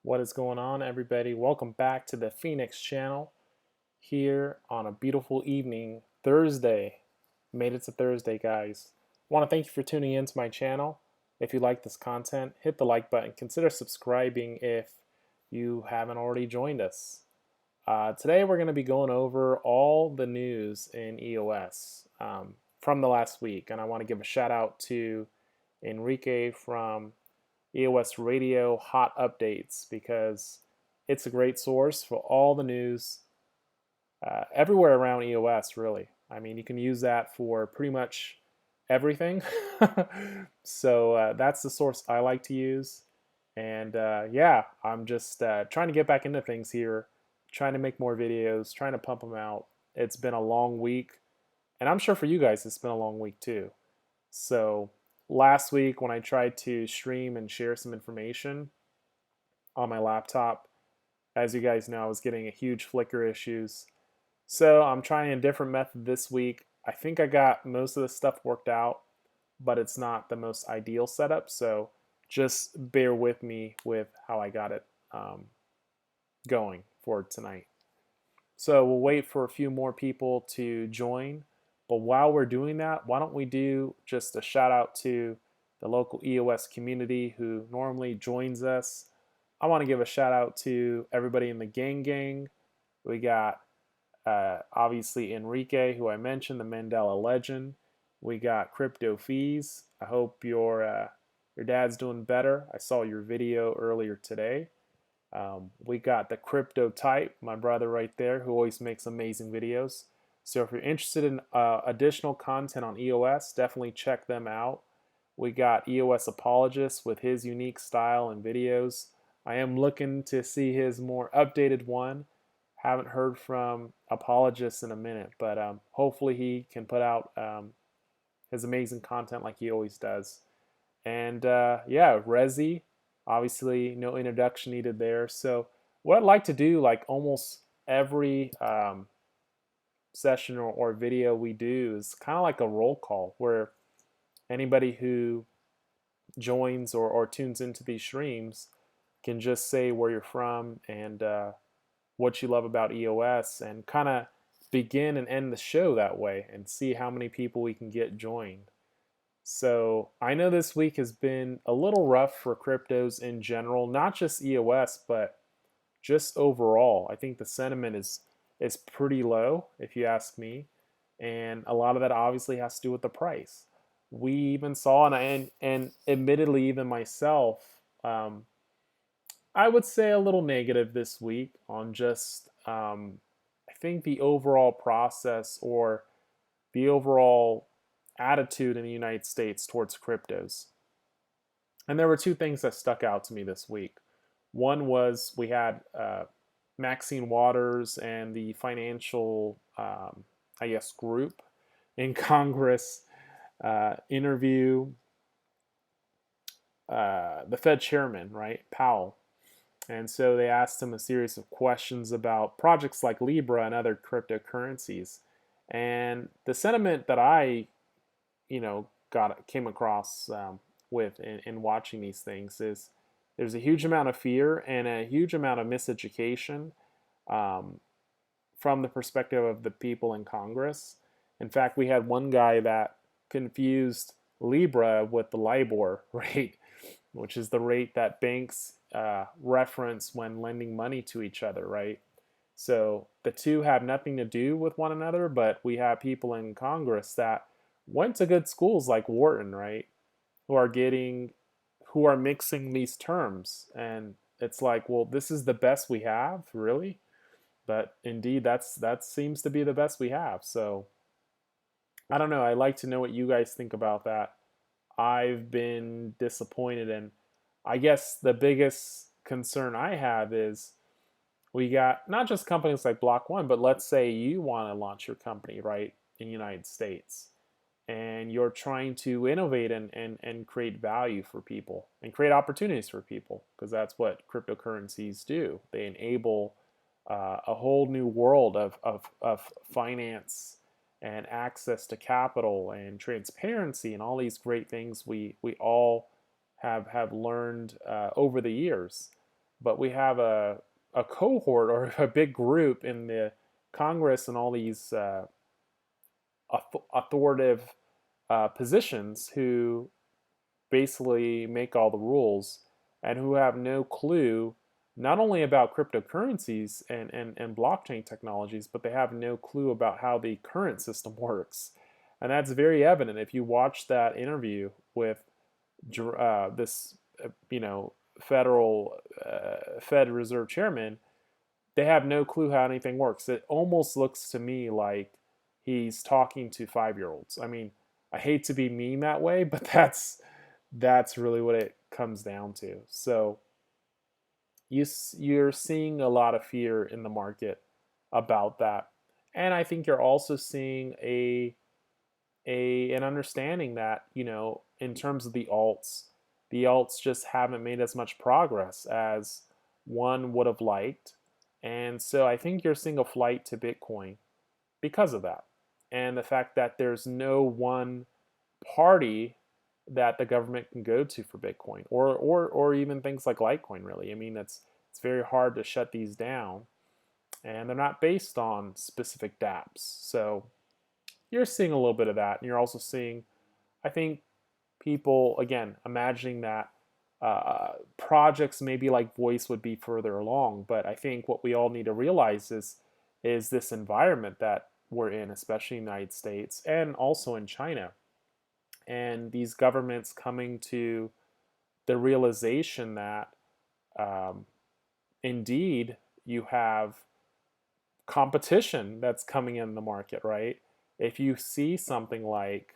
What is going on, everybody? Welcome back to the Phoenix channel here on a beautiful evening, Thursday. Made it to Thursday, guys. I want to thank you for tuning in to my channel. If you like this content, hit the like button. Consider subscribing if you haven't already joined us. Today, we're going to be going over all the news in EOS from the last week. And I want to give a shout out to Enrique from EOS Radio Hot Updates because it's a great source for all the news everywhere around EOS, really. I mean, you can use that for pretty much everything. So that's the source I like to use. And yeah, I'm just trying to get back into things here, trying to make more videos, trying to pump them out. It's been a long week, and I'm sure for you guys, it's been a long week too. So last week when I tried to stream and share some information on my laptop, as you guys know, I was getting a huge flicker issues. So I'm trying a different method this week. I think I got most of the stuff worked out, but it's not the most ideal setup. So just bear with me with how I got it going for tonight. So we'll wait for a few more people to join. But while we're doing that, why don't we do just a shout out to the local EOS community who normally joins us. I want to give a shout out to everybody in the gang. We got obviously Enrique, who I mentioned, the Mandela legend. We got Crypto Feez. I hope your dad's doing better. I saw your video earlier today. We got the Crypto Type, my brother right there, who always makes amazing videos. So if you're interested in additional content on EOS, definitely check them out. We got EOS Apologist with his unique style and videos. I am looking to see his more updated one. Haven't heard from Apologist in a minute, but hopefully he can put out his amazing content like he always does. And yeah, Rezi, obviously no introduction needed there. So what I'd like to do, like almost every session or video we do, is kind of like a roll call where anybody who joins or tunes into these streams can just say where you're from and what you love about EOS, and kind of begin and end the show that way and see how many people we can get joined. So I know this week has been a little rough for cryptos in general, not just EOS, but just overall. I think the sentiment is pretty low, if you ask me, and a lot of that obviously has to do with the price. We even saw, and admittedly, even myself, I would say a little negative this week on just I think the overall process or the overall attitude in the United States towards cryptos. And there were two things that stuck out to me this week. One was we had Maxine Waters and the financial, I guess, group in Congress interview the Fed chairman, right, Powell. And so they asked him a series of questions about projects like Libra and other cryptocurrencies. And the sentiment that I, came across with in watching these things is there's a huge amount of fear and a huge amount of miseducation from the perspective of the people in Congress. In fact, we had one guy that confused Libra with the LIBOR rate, which is the rate that banks reference when lending money to each other, right? So the two have nothing to do with one another, but we have people in Congress that went to good schools like Wharton, right? Who are mixing these terms. And it's like, well, this is the best we have, really? But indeed, that seems to be the best we have. So I don't know. I'd like to know what you guys think about that. I've been disappointed, and I guess the biggest concern I have is we got not just companies like Block One, but let's say you want to launch your company, right, in the United States, and you're trying to innovate and create value for people and create opportunities for people, because that's what cryptocurrencies do. They enable a whole new world of finance and access to capital and transparency and all these great things we all have learned over the years. but we have a cohort or a big group in the Congress and all these authoritative positions who basically make all the rules and who have no clue not only about cryptocurrencies and blockchain technologies, but they have no clue about how the current system works. And that's very evident if you watch that interview with this, federal Fed Reserve Chairman. They have no clue how anything works. It almost looks to me like he's talking to 5-year-olds. I mean, I hate to be mean that way, but that's really what it comes down to. So you're seeing a lot of fear in the market about that, and I think you're also seeing an understanding that in terms of the alts just haven't made as much progress as one would have liked, and so I think you're seeing a flight to Bitcoin because of that, and the fact that there's no one party that the government can go to for Bitcoin or even things like Litecoin. Really, I mean, it's very hard to shut these down, and they're not based on specific DApps. So you're seeing a little bit of that, and you're also seeing, I think, people again imagining that projects maybe like Voice would be further along. But I think what we all need to realize is this environment that we're in, especially in the United States and also in China, and these governments coming to the realization that um, indeed you have competition that's coming in the market, right? If you see something like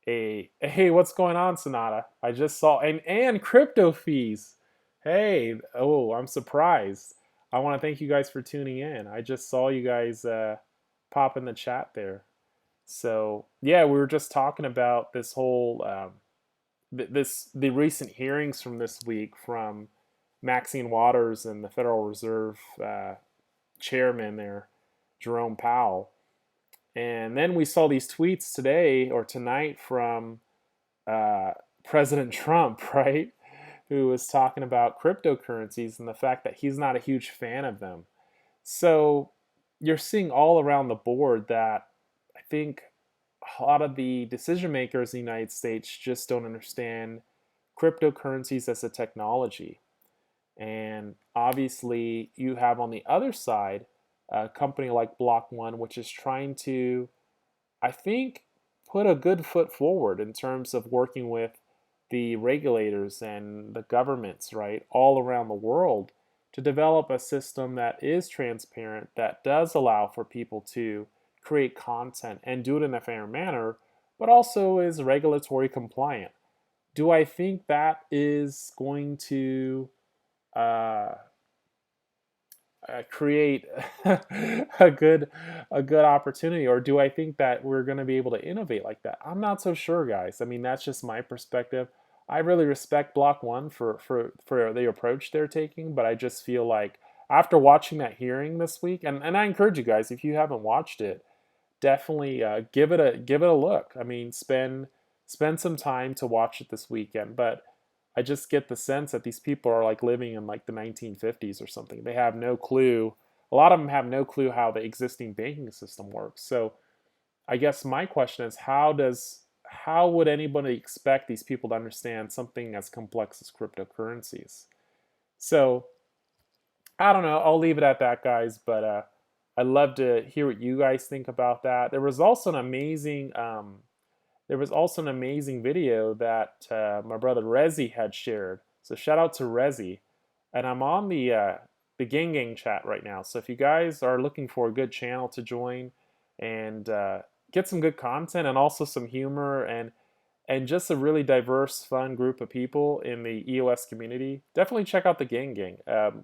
hey, what's going on, Sonata? I just saw and crypto fees. Hey, oh, I'm surprised. I want to thank you guys for tuning in. I just saw you guys pop in the chat there. So yeah, we were just talking about this whole the recent hearings from this week from Maxine Waters and the Federal Reserve chairman there, Jerome Powell. And then we saw these tweets today or tonight from President Trump, right? Who was talking about cryptocurrencies and the fact that he's not a huge fan of them. So you're seeing all around the board that I think a lot of the decision makers in the United States just don't understand cryptocurrencies as a technology. And obviously, you have on the other side a company like Block One, which is trying to, I think, put a good foot forward in terms of working with the regulators and the governments, right, all around the world to develop a system that is transparent, that does allow for people to create content and do it in a fair manner, but also is regulatory compliant. Do I think that is going to uh, create a good opportunity, or do I think that we're going to be able to innovate like that? I'm not so sure, guys. I mean, that's just my perspective. I really respect Block One for the approach they're taking, but I just feel like after watching that hearing this week, and I encourage you guys, if you haven't watched it, definitely give it a look. I mean, spend some time to watch it this weekend. But I just get the sense that these people are like living in like the 1950s or something. They have no clue. A lot of them have no clue how the existing banking system works. So I guess my question is, how would anybody expect these people to understand something as complex as cryptocurrencies? So I don't know. I'll leave it at that, guys. But I'd love to hear what you guys think about that. There was also an amazing video that my brother Rezi had shared. So shout out to Rezi, and I'm on the Gang chat right now. So if you guys are looking for a good channel to join and get some good content and also some humor and just a really diverse, fun group of people in the EOS community, definitely check out the Gang.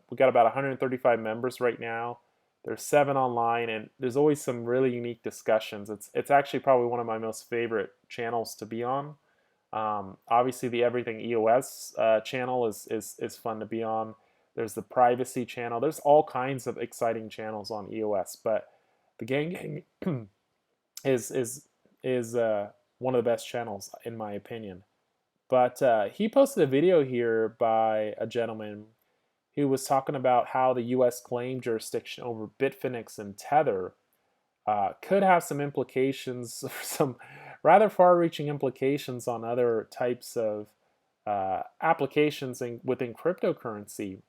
We got about 135 members right now. There's 7 online, and there's always some really unique discussions. It's actually probably one of my most favorite channels to be on. Obviously, the Everything EOS channel is fun to be on. There's the Privacy channel. There's all kinds of exciting channels on EOS, but the Gang is one of the best channels in my opinion. But he posted a video here by a gentleman He was talking about how the U.S. claim jurisdiction over Bitfinex and Tether could have some implications, some rather far-reaching implications on other types of applications within cryptocurrency,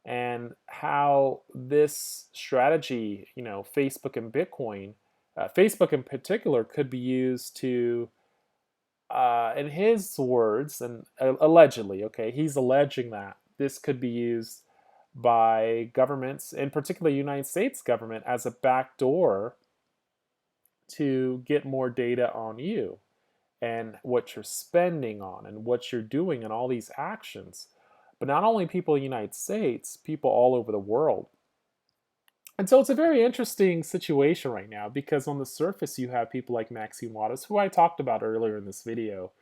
and how this strategy, Facebook and Bitcoin, Facebook in particular, could be used to, in his words, and allegedly, okay, he's alleging that this could be used by governments, in particular the United States government, as a backdoor to get more data on you and what you're spending on and what you're doing and all these actions. But not only people in the United States, people all over the world. And so it's a very interesting situation right now, because on the surface you have people like Maxine Waters, who I talked about earlier in this video,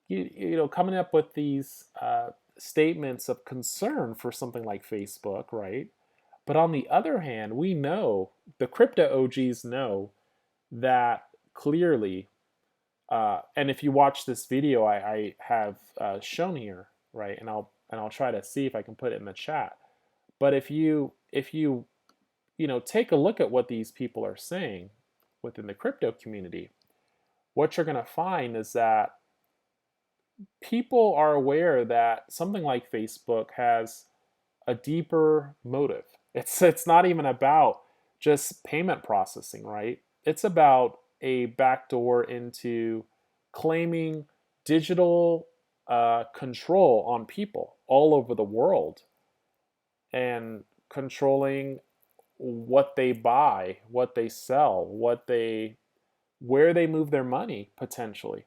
coming up with these statements of concern for something like Facebook, right? But on the other hand, we know, the crypto OGs know, that clearly, and if you watch this video I have shown here, right, and I'll try to see if I can put it in the chat. But if you take a look at what these people are saying within the crypto community, what you're going to find is that people are aware that something like Facebook has a deeper motive. It's not even about just payment processing, right? It's about a backdoor into claiming digital control on people all over the world, and controlling what they buy, what they sell, where they move their money potentially.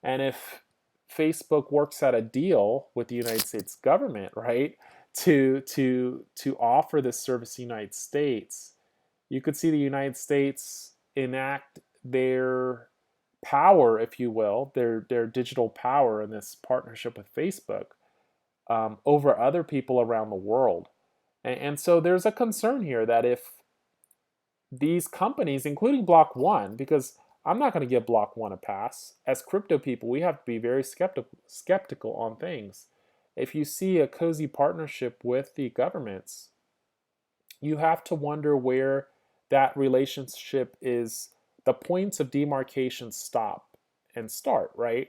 And if Facebook works out a deal with the United States government, right, to offer this service to the United States, you could see the United States enact their power, if you will, their digital power in this partnership with Facebook, over other people around the world. And so there's a concern here that if these companies, including Block One, because I'm not going to give Block One a pass. As crypto people, we have to be very skeptical on things. If you see a cozy partnership with the governments, you have to wonder where that relationship is, the points of demarcation stop and start, right?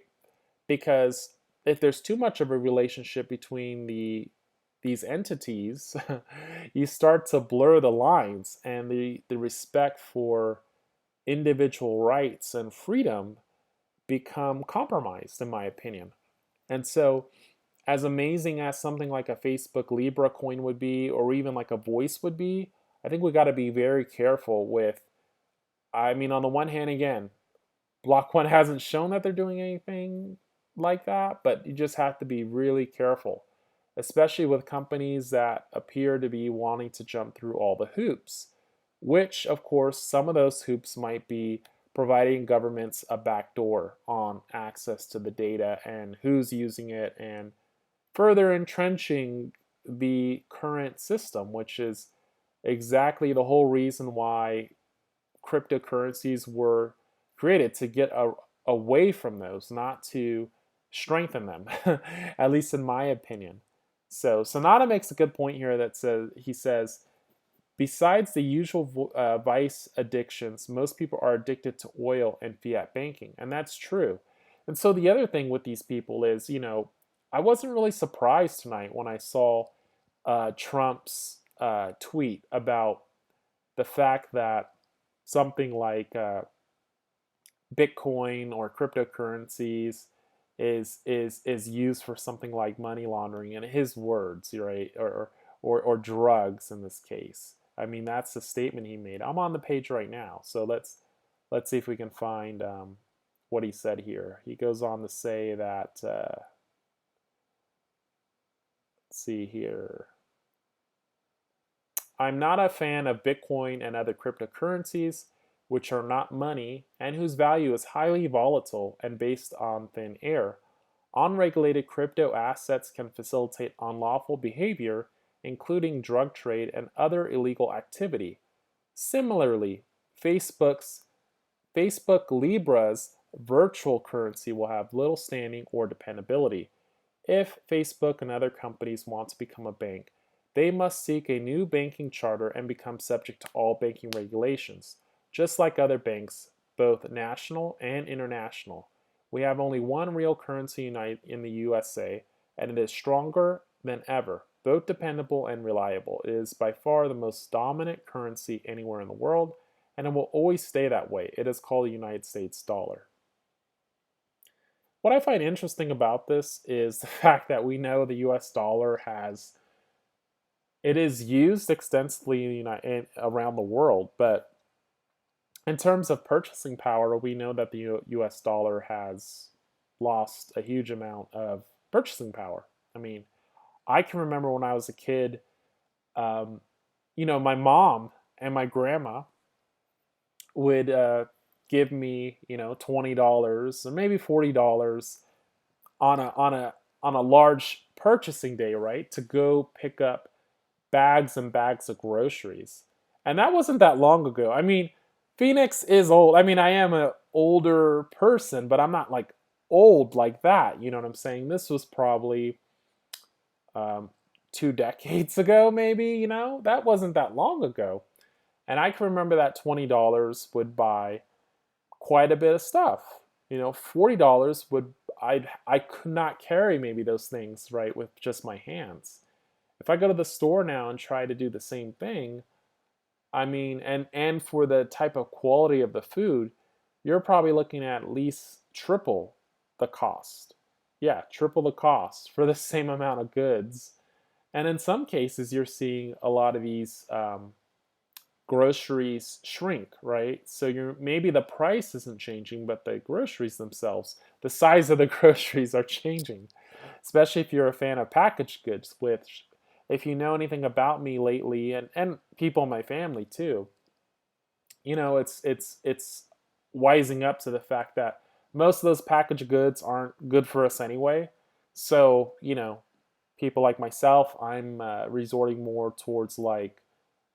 Because if there's too much of a relationship between these entities, you start to blur the lines, and the respect for individual rights and freedom become compromised, in my opinion. And so, as amazing as something like a Facebook Libra coin would be, or even like a Voice would be, I think we got to be very careful with, I mean, on the one hand, again, Block One hasn't shown that they're doing anything like that, but you just have to be really careful, especially with companies that appear to be wanting to jump through all the hoops, which, of course, some of those hoops might be providing governments a backdoor on access to the data and who's using it, and further entrenching the current system, which is exactly the whole reason why cryptocurrencies were created, to get away from those, not to strengthen them, at least in my opinion. So Sonata makes a good point here that he says, besides the usual vice addictions, most people are addicted to oil and fiat banking. And that's true. And so the other thing with these people is, I wasn't really surprised tonight when I saw Trump's tweet about the fact that something like Bitcoin or cryptocurrencies is used for something like money laundering, in his words, right, or drugs in this case. I mean, that's the statement he made. I'm on the page right now, so let's see if we can find what he said here. He goes on to say that, let's see here. I'm not a fan of Bitcoin and other cryptocurrencies, which are not money and whose value is highly volatile and based on thin air. Unregulated crypto assets can facilitate unlawful behavior, including drug trade and other illegal activity. Similarly, Facebook Libra's virtual currency will have little standing or dependability. If Facebook and other companies want to become a bank, they must seek a new banking charter and become subject to all banking regulations, just like other banks, both national and international. We have only one real currency in the USA, and it is stronger than ever, both dependable and reliable. It is by far the most dominant currency anywhere in the world, and it will always stay that way. It is called the United States dollar. What I find interesting about this is the fact that we know the US dollar it is used extensively around the world, but in terms of purchasing power, we know that the US dollar has lost a huge amount of purchasing power. I mean, I can remember when I was a kid, um, my mom and my grandma would give me, $20 or maybe $40 on a large purchasing day, right, to go pick up bags and bags of groceries. And that wasn't that long ago. I mean, Phoenix is old. I mean, I am an older person, but I'm not like old like that. You know what I'm saying? This was probably um, 2 decades ago, maybe, that wasn't that long ago. And I can remember that $20 would buy quite a bit of stuff. $40 would, I could not carry maybe those things, right, with just my hands. If I go to the store now and try to do the same thing, I mean, and for the type of quality of the food, you're probably looking at least triple the cost. Yeah, triple the cost for the same amount of goods. And in some cases, you're seeing a lot of these groceries shrink, right? So maybe the price isn't changing, but the groceries themselves, the size of the groceries are changing. Especially if you're a fan of packaged goods, which if you know anything about me lately and people in my family too, it's wising up to the fact that most of those packaged goods aren't good for us anyway. So, people like myself, I'm resorting more towards like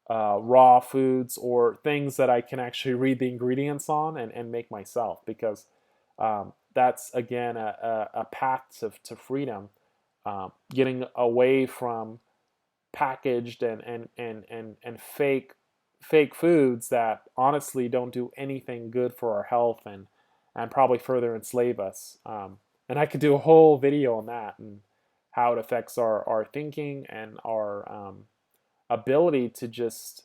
raw foods or things that I can actually read the ingredients on and make myself, because that's again a path to freedom, getting away from packaged and fake foods that honestly don't do anything good for our health and probably further enslave us. And I could do a whole video on that and how it affects our thinking and our ability to just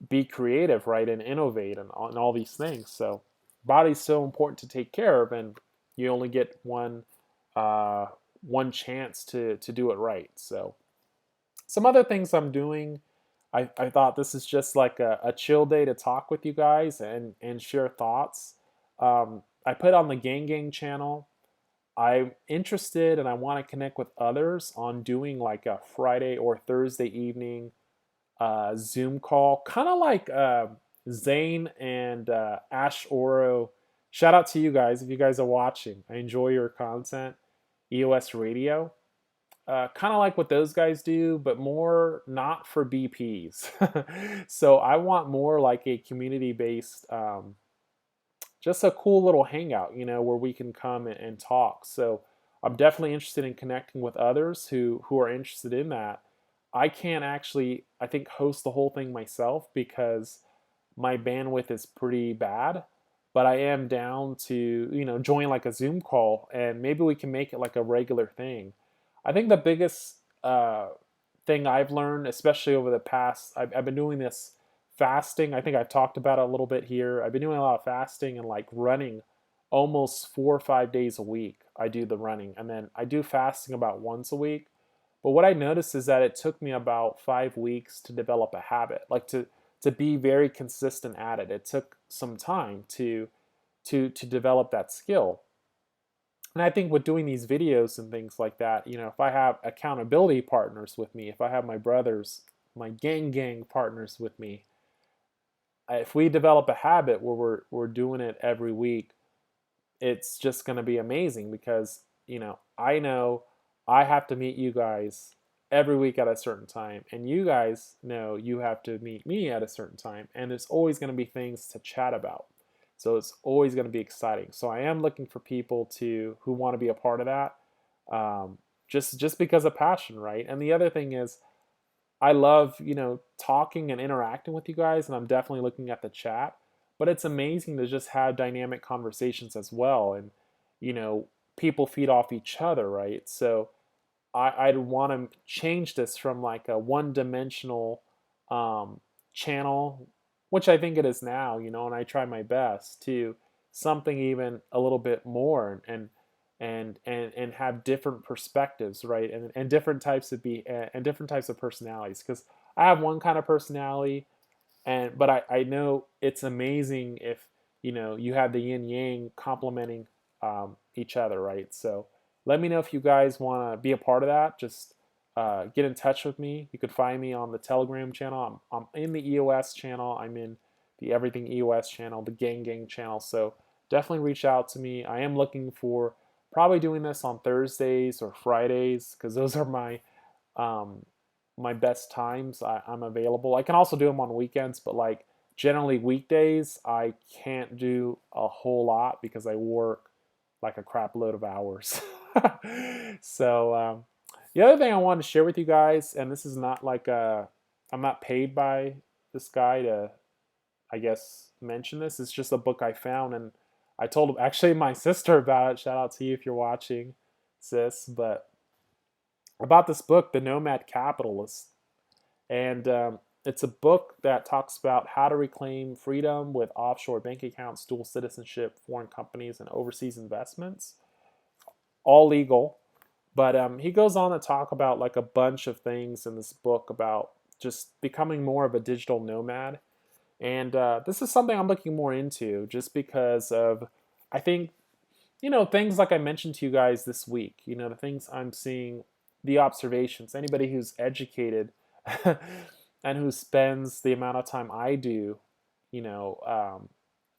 be creative, right, and innovate and all these things. So body's so important to take care of, and you only get one chance to do it right. So some other things I'm doing, I thought this is just like a chill day to talk with you guys and share thoughts. I put on the Gang channel. I'm interested and I want to connect with others on doing like a Friday or Thursday evening Zoom call, kind of like Zane and Ash Oro. Shout out to you guys if you guys are watching. I enjoy your content. EOS Radio, kind of like what those guys do, but more not for BPs. So I want more like a community-based, just a cool little hangout, where we can come and talk. So I'm definitely interested in connecting with others who are interested in that. I can't actually, I think, host the whole thing myself because my bandwidth is pretty bad. But I am down to, join like a Zoom call and maybe we can make it like a regular thing. I think the biggest thing I've learned, especially over the past, I've been doing this fasting. I think I've talked about it a little bit here. I've been doing a lot of fasting and like running almost 4 or 5 days a week. I do the running and then I do fasting about once a week. But what I noticed is that it took me about 5 weeks to develop a habit, like to be very consistent at it. It took some time to develop that skill. And I think with doing these videos and things like that, if I have accountability partners with me, if I have my brothers, my gang partners with me, if we develop a habit where we're doing it every week, it's just going to be amazing because, I know I have to meet you guys every week at a certain time, and you guys know you have to meet me at a certain time, and there's always going to be things to chat about. So it's always going to be exciting. So I am looking for people who want to be a part of that, just because of passion, right? And the other thing is, I love, talking and interacting with you guys, and I'm definitely looking at the chat. But it's amazing to just have dynamic conversations as well, and you know, people feed off each other, right? So I'd want to change this from like a one-dimensional um, channel, which I think it is now, and I try my best to something even a little bit more, and have different perspectives, right? And different types of and different types of personalities, because I have one kind of personality, but I know it's amazing if you have the yin yang complementing each other, right? So let me know if you guys want to be a part of that. Just get in touch with me. You could find me on the Telegram channel. I'm in the EOS channel. I'm in the Everything EOS channel, the Gang channel. So definitely reach out to me. I am looking for probably doing this on Thursdays or Fridays, because those are um, my best times. I'm available. I can also do them on weekends, but like generally weekdays, I can't do a whole lot because I work like a crap load of hours. So the other thing I wanted to share with you guys, and this is not like I'm not paid by this guy to, I guess, mention this. It's just a book I found, and I told actually my sister about it. Shout out to you if you're watching, sis. But about this book, The Nomad Capitalist, and it's a book that talks about how to reclaim freedom with offshore bank accounts, dual citizenship, foreign companies, and overseas investments. All legal. But he goes on to talk about like a bunch of things in this book about just becoming more of a digital nomad. And this is something I'm looking more into just because of, I think, things like I mentioned to you guys this week, the things I'm seeing, the observations, anybody who's educated and who spends the amount of time I do,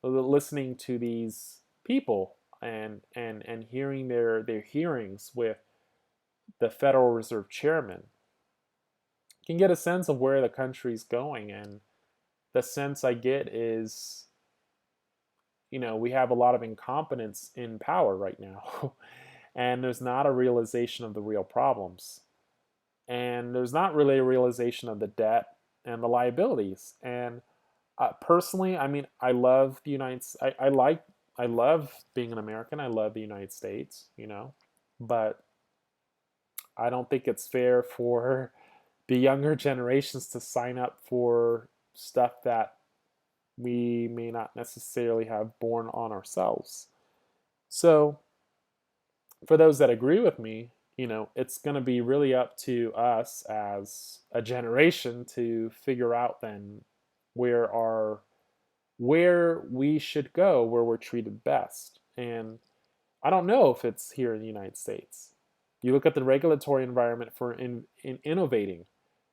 listening to these people and hearing their hearings with the Federal Reserve Chairman, can get a sense of where the country's going. And the sense I get is, we have a lot of incompetence in power right now. And there's not a realization of the real problems. And there's not really a realization of the debt and the liabilities. And personally, I mean, I love the United States. I love being an American. I love the United States, but I don't think it's fair for the younger generations to sign up for stuff that we may not necessarily have borne on ourselves. So, for those that agree with me, it's going to be really up to us as a generation to figure out then where our where we should go, where we're treated best. And I don't know if it's here in the United States. You look at the regulatory environment for in innovating.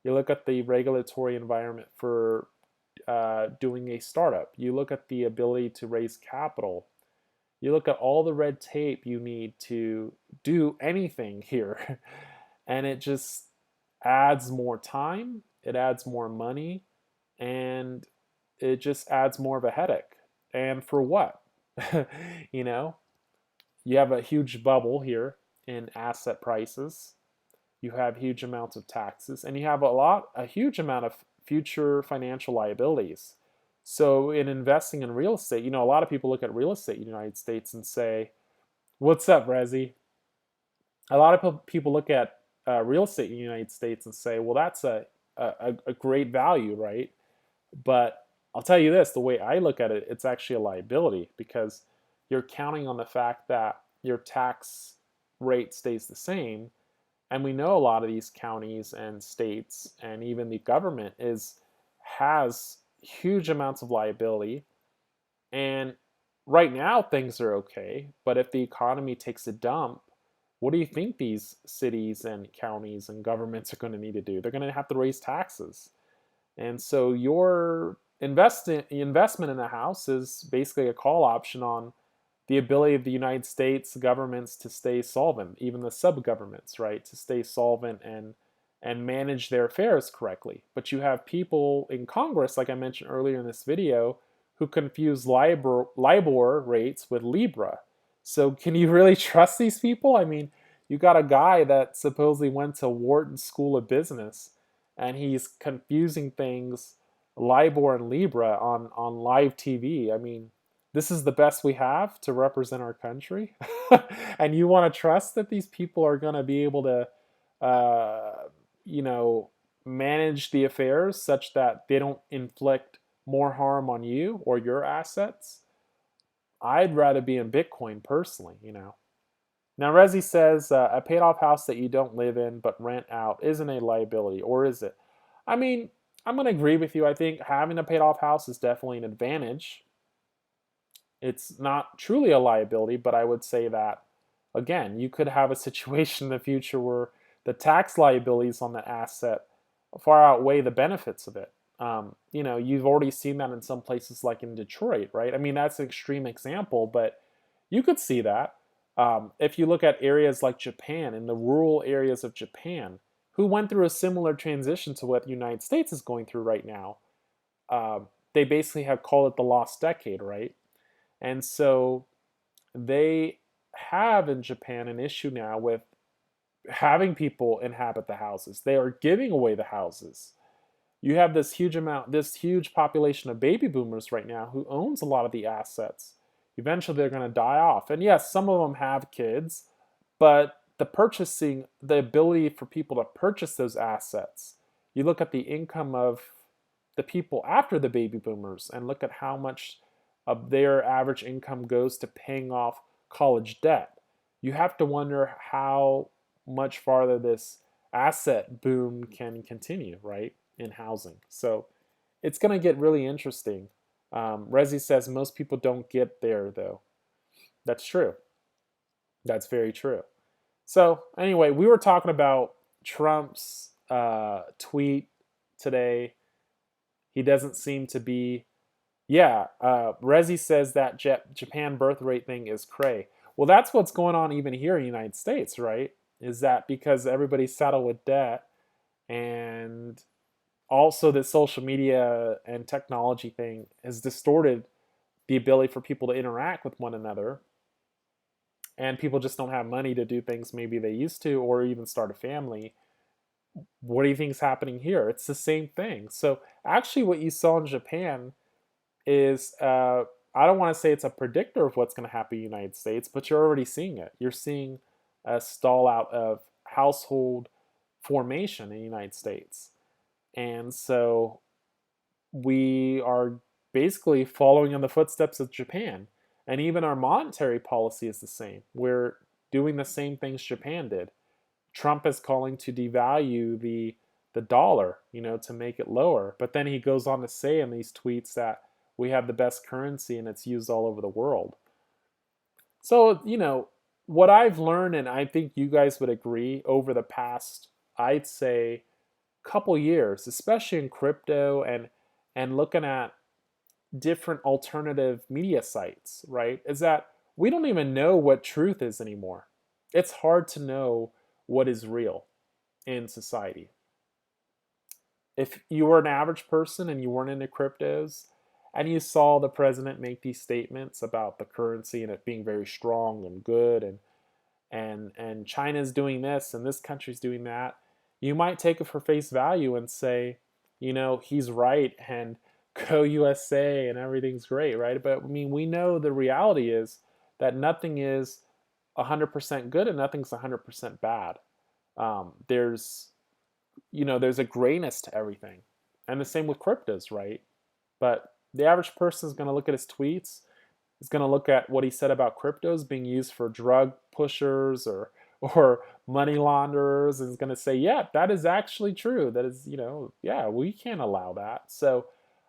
You look at the regulatory environment for doing a startup. You look at the ability to raise capital. You look at all the red tape you need to do anything here, and it just adds more time, it adds more money, and it just adds more of a headache. And for what? you know, you have a huge bubble here in asset prices. You have huge amounts of taxes, and you have a huge amount of future financial liabilities. So in investing in real estate, a lot of people look at real estate in the United States and say, "What's up, Rezi?" A lot of people look at real estate in the United States and say, "Well, that's a great value, right?" But I'll tell you this: the way I look at it, it's actually a liability, because you're counting on the fact that your tax rate stays the same. And we know a lot of these counties and states and even the government has huge amounts of liability. And right now things are okay, but if the economy takes a dump, what do you think these cities and counties and governments are going to need to do? They're going to have to raise taxes. And so your investment in a house is basically a call option on the ability of the United States governments to stay solvent, even the sub-governments, right, to stay solvent and manage their affairs correctly. But you have people in Congress, like I mentioned earlier in this video, who confuse LIBOR rates with Libra. So can you really trust these people? I mean, you got a guy that supposedly went to Wharton School of Business, and he's confusing things, LIBOR and Libra on live TV. I mean, this is the best we have to represent our country, and you want to trust that these people are going to be able to, uh, you know, manage the affairs such that they don't inflict more harm on you or your assets. I'd rather be in Bitcoin personally. Now, Rezi says a paid off house that you don't live in but rent out isn't a liability, or is it? I mean, I'm going to agree with you. I think having a paid off house is definitely an advantage. It's not truly a liability, but I would say that, again, you could have a situation in the future where the tax liabilities on the asset far outweigh the benefits of it. You've already seen that in some places like in Detroit, right? I mean, that's an extreme example, but you could see that. If you look at areas like Japan, in the rural areas of Japan, who went through a similar transition to what the United States is going through right now, they basically have called it the lost decade, right? And so they have in Japan an issue now with having people inhabit the houses. They are giving away the houses. You have this huge population of baby boomers right now who owns a lot of the assets. Eventually they're going to die off. And yes, some of them have kids, but the ability for people to purchase those assets, you look at the income of the people after the baby boomers and look at how much of their average income goes to paying off college debt. You have to wonder how much farther this asset boom can continue, right, in housing. So it's going to get really interesting. Rezi says most people don't get there, though. That's true. That's very true. So anyway, we were talking about Trump's tweet today. He doesn't seem to be. Yeah, Rezi says that Japan birth rate thing is cray. Well, that's what's going on even here in the United States, right? Is that because everybody's saddled with debt, and also the social media and technology thing has distorted the ability for people to interact with one another, and people just don't have money to do things maybe they used to, or even start a family. What do you think is happening here? It's the same thing. So actually what you saw in Japan is, I don't want to say it's a predictor of what's going to happen in the United States, but you're already seeing it. You're seeing a stall out of household formation in the United States. And so we are basically following in the footsteps of Japan. And even our monetary policy is the same. We're doing the same things Japan did. Trump is calling to devalue the dollar, to make it lower. But then he goes on to say in these tweets that we have the best currency and it's used all over the world. So, what I've learned, and I think you guys would agree, over the past, I'd say, couple years, especially in crypto and looking at different alternative media sites, right, is that we don't even know what truth is anymore. It's hard to know what is real in society. If you were an average person and you weren't into cryptos and you saw the president make these statements about the currency and it being very strong and good, and China's doing this and this country's doing that, you might take it for face value and say, he's right and go USA and everything's great, right? But I mean, we know the reality is that nothing is 100% good and nothing's 100% bad. There's a grayness to everything, and the same with cryptos, right? But the average person is going to look at his tweets, is going to look at what he said about cryptos being used for drug pushers or money launderers, and is going to say, yeah, that is actually true. That is, yeah, we can't allow that. So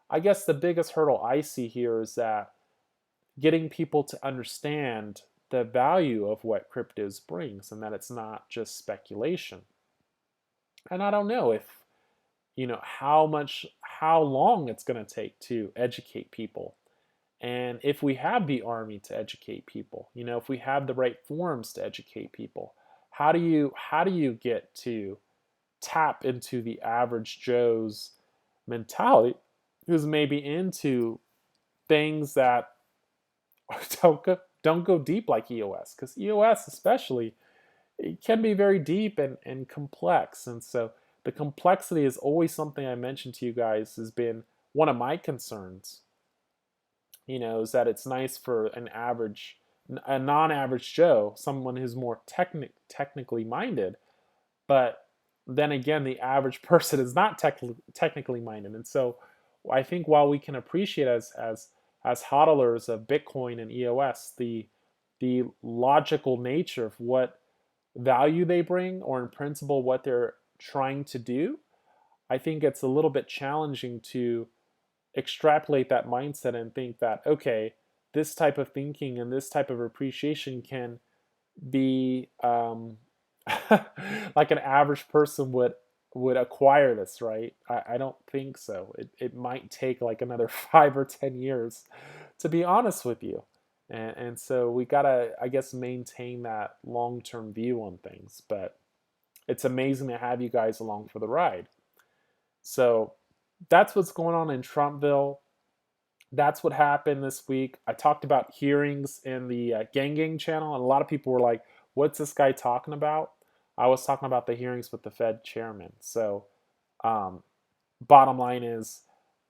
I guess the biggest hurdle I see here is that getting people to understand the value of what cryptos brings and that it's not just speculation. And I don't know if, how long it's going to take to educate people. And if we have the army to educate people, if we have the right forums to educate people, how do you get to tap into the average Joe's mentality who's maybe into things that don't go deep like EOS, because EOS especially, it can be very deep and complex. And so the complexity is always something I mentioned to you guys has been one of my concerns. Is that it's nice for a non-average Joe, someone who's more technically minded, but then again, the average person is not technically minded, and so I think while we can appreciate as hodlers of Bitcoin and EOS the logical nature of what value they bring, or in principle what they're trying to do, I think it's a little bit challenging to extrapolate that mindset and think that, okay, this type of thinking and this type of appreciation can be like an average person would acquire this, right? I don't think so. It might take like another 5 or 10 years, to be honest with you. And so we gotta, I guess, maintain that long-term view on things. But it's amazing to have you guys along for the ride. So that's what's going on in Trumpville. That's what happened this week. I talked about hearings in the Gang channel, and a lot of people were like, what's this guy talking about? I was talking about the hearings with the Fed chairman. So bottom line is,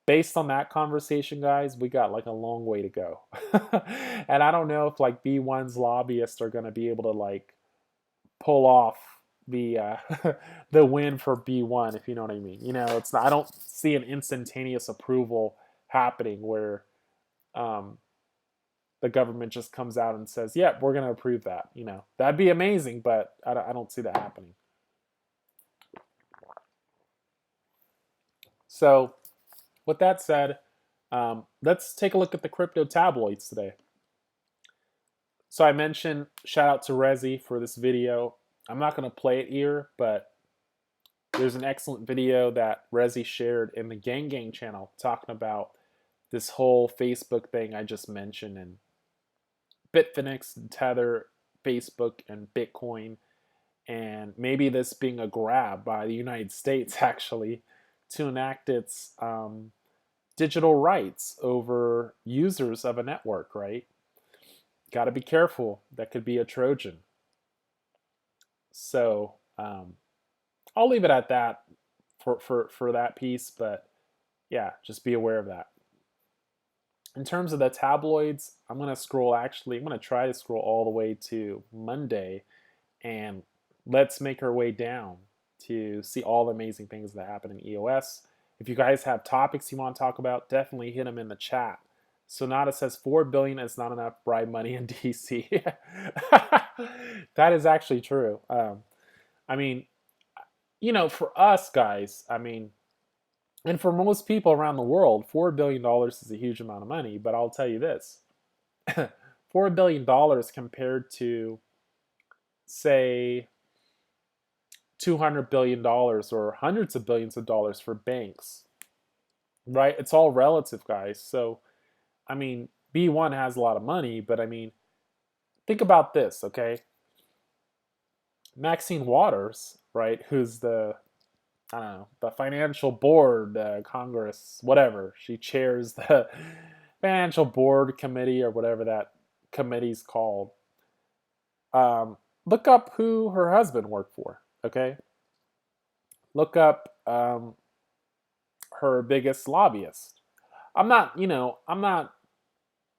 based on that conversation, guys, we got like a long way to go. And I don't know if like B1's lobbyists are going to be able to like pull off the the win for B1, if you know what I mean. It's not, I don't see an instantaneous approval happening where the government just comes out and says, "Yeah, we're going to approve that." That'd be amazing, but I don't see that happening. So, with that said, let's take a look at the crypto tabloids today. So I mentioned, shout out to Rezi for this video. I'm not going to play it here, but there's an excellent video that Rezi shared in the Gang channel talking about this whole Facebook thing I just mentioned, and Bitfinex and Tether, Facebook and Bitcoin, and maybe this being a grab by the United States actually to enact its digital rights over users of a network, right? Got to be careful. That could be a Trojan. So I'll leave it at that for that piece, but yeah, just be aware of that. In terms of the tabloids, I'm going to try to scroll all the way to Monday, and let's make our way down to see all the amazing things that happen in EOS. If you guys have topics you want to talk about, definitely hit them in the chat. Sonata says 4 billion is not enough bribe money in DC. That is actually true. I mean, for us guys, and for most people around the world, $4 billion is a huge amount of money. But I'll tell you this, $4 billion compared to, say, $200 billion or hundreds of billions of dollars for banks, right? It's all relative, guys. So, B1 has a lot of money, but think about this, okay? Maxine Waters, right, who's the financial board, Congress, whatever. She chairs the financial board committee or whatever that committee's called. Look up who her husband worked for, okay? Look up her biggest lobbyist. I'm not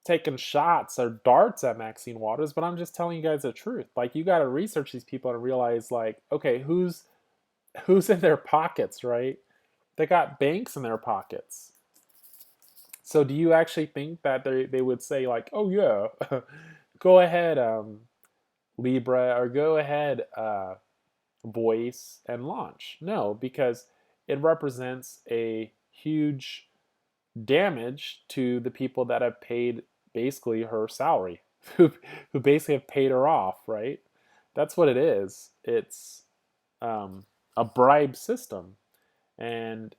taking shots or darts at Maxine Waters, but I'm just telling you guys the truth. Like, you got to research these people and realize, like, okay, who's in their pockets, right? They got banks in their pockets. So do you actually think that they would say, like, oh yeah, go ahead, Libra, or go ahead, Voice, and launch? No, because it represents a huge damage to the people that have paid basically her salary, who basically have paid her off, right? That's what it is. It's a bribe system, and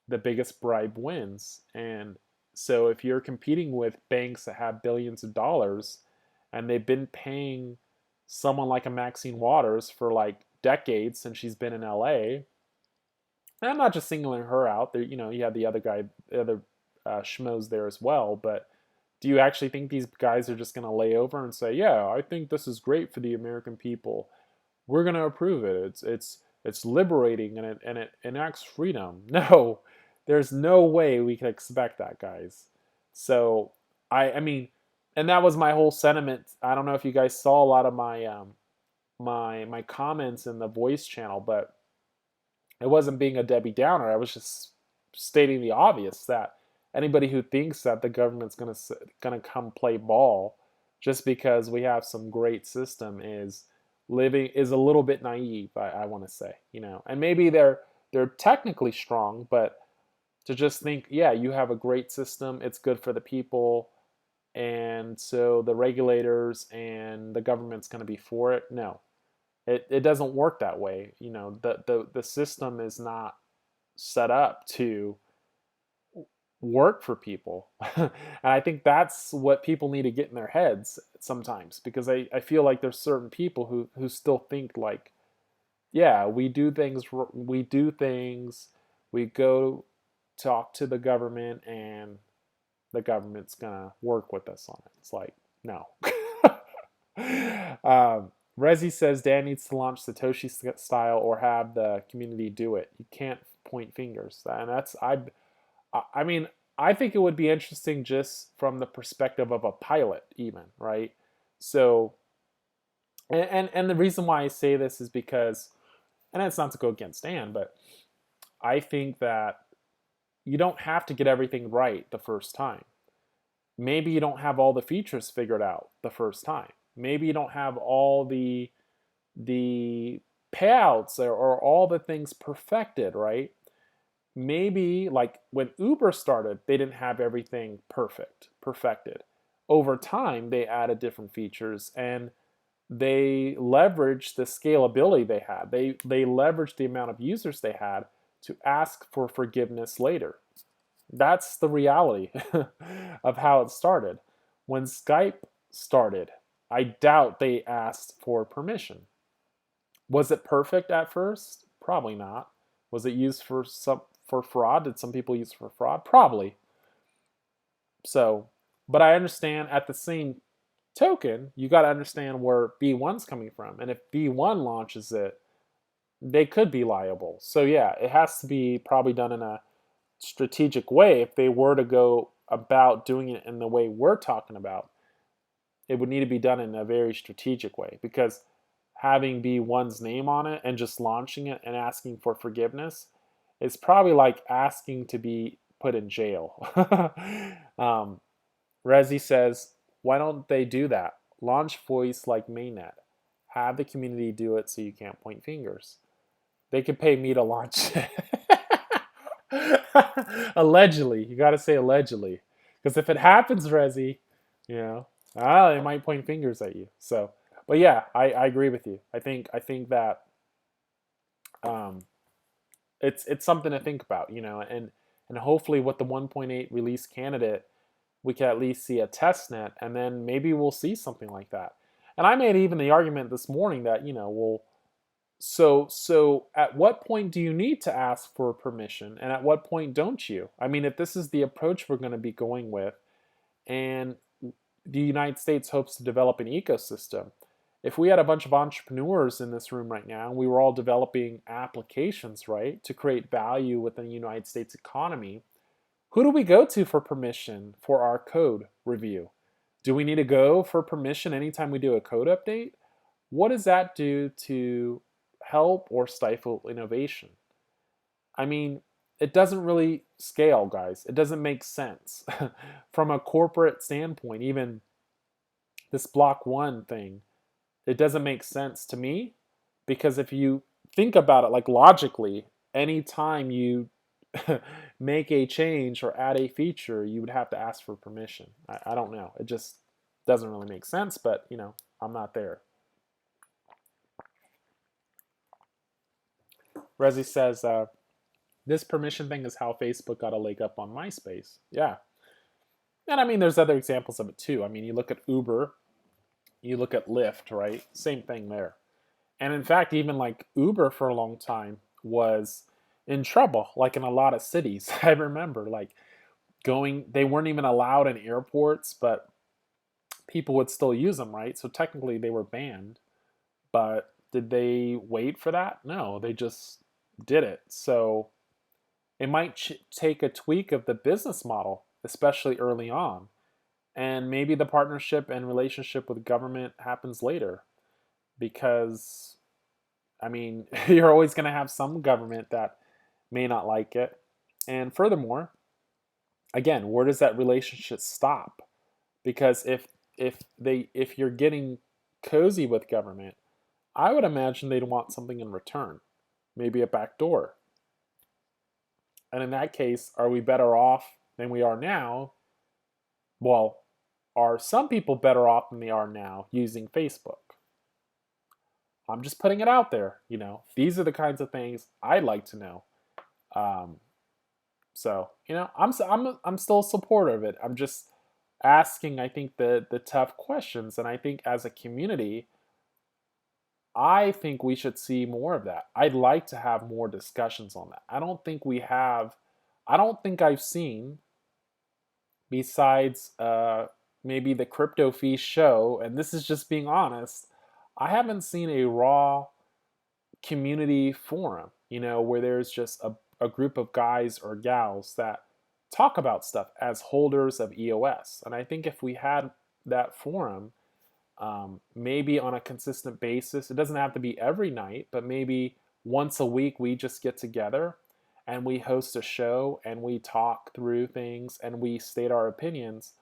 the biggest bribe wins. And so if you're competing with banks that have billions of dollars, and they've been paying someone like a Maxine Waters for like decades since she's been in LA, and I'm not just singling her out. There, you have the other guy, the other schmoes there as well. But do you actually think these guys are just going to lay over and say, "Yeah, I think this is great for the American people. We're going to approve it. It's it's liberating and it enacts freedom. No, there's no way we can expect that, guys. So I mean, and that was my whole sentiment. I don't know if you guys saw a lot of my my comments in the voice channel, but it wasn't being a Debbie Downer. I was just stating the obvious that anybody who thinks that the government's gonna come play ball just because we have some great system is a little bit naive. I want to say, and maybe they're technically strong, but to just think, yeah, you have a great system, it's good for the people, and so the regulators and the government's going to be for it. No, it doesn't work that way. The system is not set up to work for people. And I think that's what people need to get in their heads sometimes, because I feel like there's certain people who still think like, yeah, we do things, we go talk to the government and the government's gonna work with us on it. It's like, no. Rezi says Dan needs to launch Satoshi style or have the community do it. You can't point fingers. And that's I mean, I think it would be interesting just from the perspective of a pilot, even, right? So, and the reason why I say this is because, and it's not to go against Dan, but I think that you don't have to get everything right the first time. Maybe you don't have all the features figured out the first time. Maybe you don't have all the payouts or all the things perfected, right? Maybe like when Uber started, they didn't have everything perfected. Over time, they added different features and they leveraged the scalability they had. They leveraged the amount of users they had to ask for forgiveness later. That's the reality of how it started. When Skype started, I doubt they asked for permission. Was it perfect at first? Probably not. Was it used for fraud? Did some people use it for fraud? Probably. So, but I understand at the same token, you got to understand where B1's coming from. And if B1 launches it, they could be liable. So yeah, it has to be probably done in a strategic way. If they were to go about doing it in the way we're talking about, it would need to be done in a very strategic way, because having B1's name on it and just launching it and asking for forgiveness is probably like asking to be put in jail. Rezi says, why don't they do that? Launch voice like mainnet. Have the community do it so you can't point fingers. They could pay me to launch it. Allegedly. You got to say allegedly. Because if it happens, Rezi, they might point fingers at you. So, but yeah, I agree with you. I think that it's something to think about, and hopefully with the 1.8 release candidate, we can at least see a test net, and then maybe we'll see something like that. And I made even the argument this morning that, so at what point do you need to ask for permission, and at what point don't you? I mean, if this is the approach we're going to be going with, and the United States hopes to develop an ecosystem, if we had a bunch of entrepreneurs in this room right now and we were all developing applications, right, to create value within the United States economy, who do we go to for permission for our code review? Do we need to go for permission anytime we do a code update? What does that do to help or stifle innovation? I mean, it doesn't really scale, guys. It doesn't make sense. From a corporate standpoint, even this block one thing, it doesn't make sense to me, because if you think about it like logically, anytime you make a change or add a feature, you would have to ask for permission. I don't know. It just doesn't really make sense, but I'm not there. Rezi says, this permission thing is how Facebook got a leg up on MySpace. Yeah. And I mean, there's other examples of it too. I mean, you look at Uber, you look at Lyft, right? Same thing there. And in fact, even like Uber for a long time was in trouble, like in a lot of cities. I remember like they weren't even allowed in airports, but people would still use them, right? So technically they were banned, but Did they wait for that? No, they just did it. So it might take a tweak of the business model, especially early on. And maybe the partnership and relationship with government happens later because, I mean, you're always going to have some government that may not like it. And furthermore, again, where does that relationship stop? Because if you're getting cozy with government, I would imagine they'd want something in return, maybe a back door. And in that case, are we better off than we are now? Well, are some people better off than they are now using Facebook? I'm just putting it out there. These are the kinds of things I'd like to know. Um, so I'm still supportive of it. I'm just asking, I think, the tough questions, and I think as a community, I think we should see more of that. I'd like to have more discussions on that. I don't think we have. I don't think I've seen, besides maybe the Crypto Feez show, and this is just being honest, I haven't seen a raw community forum, where there's just a group of guys or gals that talk about stuff as holders of EOS. And I think if we had that forum, maybe on a consistent basis, it doesn't have to be every night, but maybe once a week we just get together and we host a show and we talk through things and we state our opinions,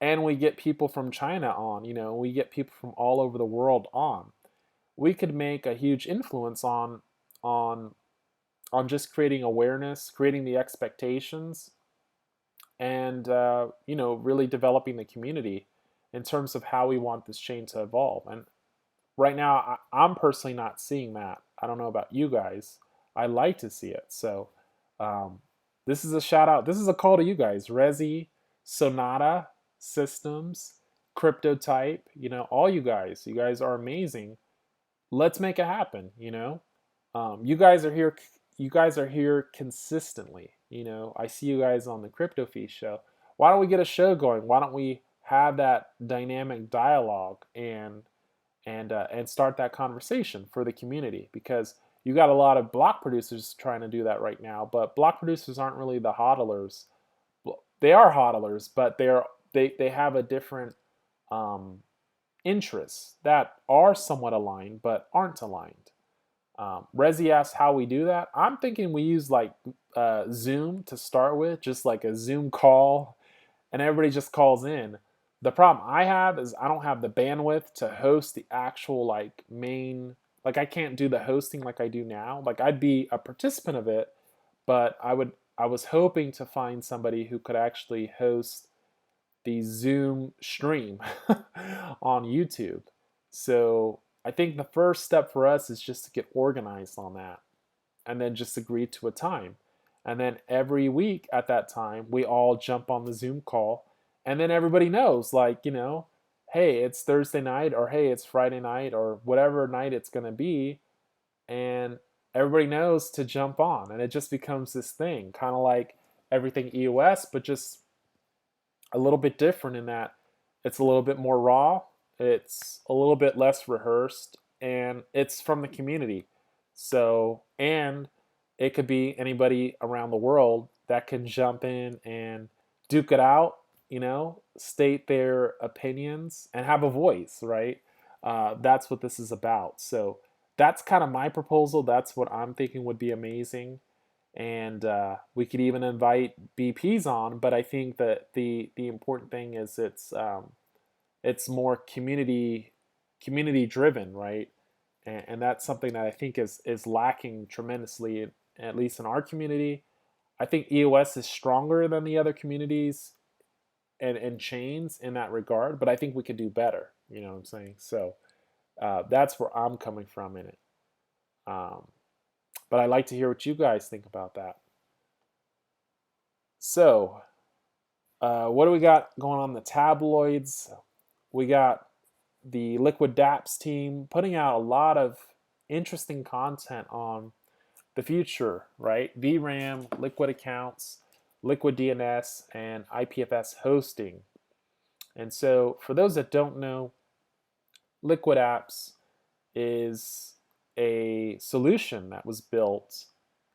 and we get people from China on, we get people from all over the world on. We could make a huge influence on on just creating awareness, creating the expectations, and really developing the community in terms of how we want this chain to evolve. And right now, I'm personally not seeing that. I don't know about you guys. I like to see it. So this is a shout out. This is a call to you guys. Resi, Sonata, Systems, Cryptotype, all you guys. You guys are amazing. Let's make it happen. You guys are here. You guys are here consistently. I see you guys on the Crypto Feez show. Why don't we get a show going? Why don't we have that dynamic dialogue and start that conversation for the community? Because you got a lot of block producers trying to do that right now, but block producers aren't really the hodlers. They are hodlers, but they have a different interests that are somewhat aligned but aren't aligned. Resi asked how we do that. I'm thinking we use like Zoom to start with, just like a Zoom call, and everybody just calls in. The problem I have is I don't have the bandwidth to host the actual main. I can't do the hosting like I do now. I'd be a participant of it, but I was hoping to find somebody who could actually host the Zoom stream on YouTube. So I think the first step for us is just to get organized on that and then just agree to a time. And then every week at that time, we all jump on the Zoom call, and then everybody knows, hey, it's Thursday night, or hey, it's Friday night, or whatever night it's going to be. And everybody knows to jump on. And it just becomes this thing, kind of like everything EOS, but just a little bit different in that it's a little bit more raw, it's a little bit less rehearsed, and it's from the community. So, and it could be anybody around the world that can jump in and duke it out, state their opinions and have a voice, right? That's what this is about. So that's kind of my proposal. That's what I'm thinking would be amazing. And we could even invite BPs on, but I think that the important thing is it's more community driven, right? And that's something that I think is lacking tremendously, at least in our community. I think EOS is stronger than the other communities and chains in that regard, but I think we could do better. You know what I'm saying? So that's where I'm coming from in it. But I'd like to hear what you guys think about that. So, what do we got going on in the tabloids? We got the Liquid DAPPs team putting out a lot of interesting content on the future, right? VRAM, liquid accounts, liquid DNS, and IPFS hosting. And so, for those that don't know, Liquid Apps is a solution that was built